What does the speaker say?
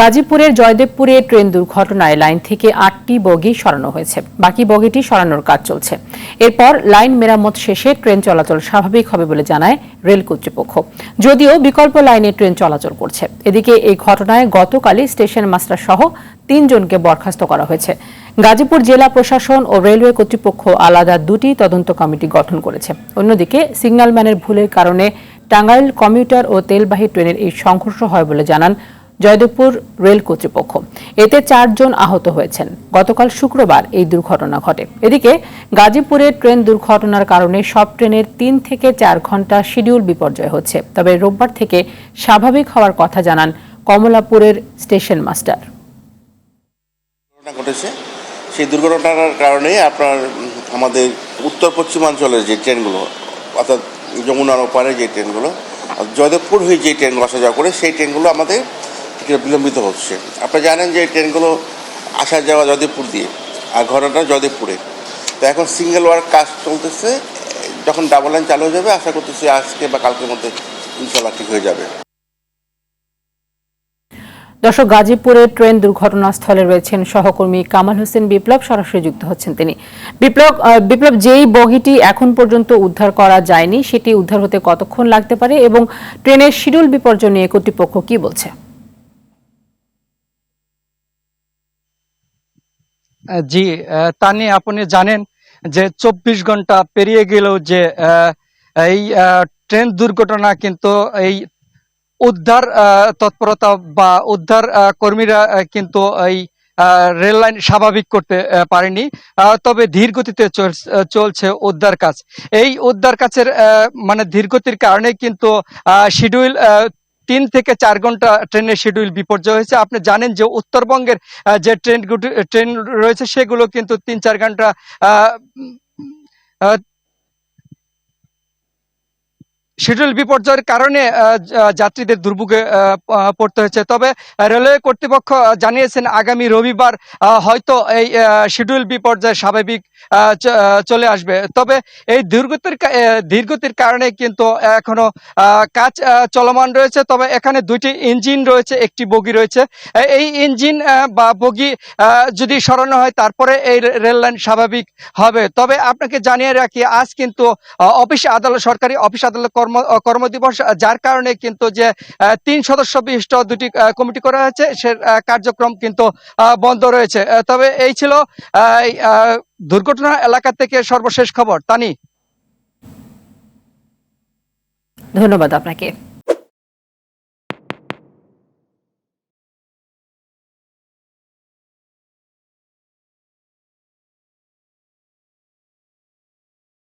গাজীপুরের জয়দেবপুরে ট্রেন দুর্ঘটনায় লাইন থেকে ৮টি বগি সরানো হয়েছে। বাকি বগিটি সরানোর কাজ চলছে। এরপর লাইন মেরামত শেষে ট্রেন চলাচল স্বাভাবিক হবে বলে জানায় রেল কর্তৃপক্ষ, যদিও বিকল্প লাইনে ট্রেন চলাচল করছে। এদিকে এই ঘটনায় গতকালই স্টেশন মাস্টার সহ ৩ জনকে বরখাস্ত করা হয়েছে। গাজীপুর জেলা প্রশাসন ও রেলওয়ে কর্তৃপক্ষ আলাদা দুটি তদন্ত কমিটি গঠন করেছে। অন্যদিকে সিগন্যালম্যানের ভুলের কারণে টাঙ্গাইল কমিউটার ও তেলবাহী ট্রেনের এই সংঘর্ষ হয় বলে জানান জয়দেবপুর রেল কর্তৃপক্ষ। এতে ৪ জন আহত হয়েছেন। গতকাল শুক্রবার এই দুর্ঘটনা ঘটে। এদিকে গাজীপুরে ট্রেন দুর্ঘটনার কারণে সব ট্রেনের ৩ থেকে ৪ ঘন্টা শিডিউল বিপর্যয় হচ্ছে। তবে রোববার থেকে স্বাভাবিক হওয়ার কথা জানান কমলাপুরের স্টেশন মাস্টার। ঘটেছে সেই দুর্ঘটনার কারণে আপনার আমাদের উত্তর পশ্চিমাঞ্চলের যে ট্রেনগুলো, অর্থাৎ যমুনার ওপারে যে ট্রেনগুলো, জয়দেবপুর হয়ে যে ট্রেনগুলো আসা যাওয়া করে সেই ট্রেনগুলো আমাদের বিলম্বিত হচ্ছে। আপনারা জানেন যে ট্রেনগুলো আসা যাওয়া জয়দেবপুর দিয়ে, আর ঘটনাটা জয়দেবপুরে। তো এখন সিঙ্গেল ওয়ার্ক কাজ চলতেছে। যখন ডাবল লাইন চালু হয়ে যাবে, আশা করতেছি আজকে বা কালকের মধ্যে ইনশাল্লাহ ঠিক হয়ে যাবে। দর্শক, গাজীপুরে ট্রেন দুর্ঘটনাস্থলে রয়েছেন সহকর্মী কামাল হোসেন বিপ্লব, সরাসরি যুক্ত হচ্ছেন তিনি। বিপ্লব, যেই বগিটি এখন পর্যন্ত উদ্ধার করা যায়নি সেটি উদ্ধার হতে কতক্ষণ লাগতে পারে এবং ট্রেনের শিডিউল বিপর্যয় নিয়ে কর্তৃপক্ষ কি বলছে? জি তানি, আপনি জানেন যে ২৪ ঘন্টা পেরিয়ে গেলেও যে এই ট্রেন দুর্ঘটনা কিন্তু এই উদ্ধার তৎপরতা বা উদ্ধার কর্মীরা কিন্তু এই রেল লাইন স্বাভাবিক করতে পারেনি। তবে ধীর গতিতে চলছে উদ্ধার কাজ। এই উদ্ধার কাজের মানে ধীরগতির কারণে কিন্তু শিডিউল ৩ থেকে ৪ ঘন্টা ট্রেনের শিডিউল বিপর্যয় হয়েছে। আপনি জানেন যে উত্তরবঙ্গের যে ট্রেন রয়েছে সেগুলো কিন্তু ৩-৪ ঘন্টা শিডিউল বিপর্যয়ের কারণে যাত্রীদের দুর্ভোগে পড়তে হয়েছে। তবে রেলওয়ে কর্তৃপক্ষ জানিয়েছেন আগামী রবিবার হয়তো এই শিডিউল বিপর্যয় স্বাভাবিক চলে আসবে। তবে এই ধীরগতির কারণে কিন্তু এখনো কাজ চলমান রয়েছে। তবে এখানে ২টি ইঞ্জিন রয়েছে, একটি বগি রয়েছে। এই ইঞ্জিন বা বগি যদি সরানো হয় তারপরে এই রেল লাইন স্বাভাবিক হবে। তবে আপনাকে জানিয়ে রাখি, আজ কিন্তু সরকারি অফিস আদালত কর্মদিবস, যার কারণে কিন্তু যে ৩ সদস্য বিশিষ্ট দুটি কমিটি করা হয়েছে সে কার্যক্রম কিন্তু বন্ধ রয়েছে। তবে এই ছিল দুর্ঘটনা এলাকা থেকে সর্বশেষ খবর। তানি, ধন্যবাদ আপনাকে।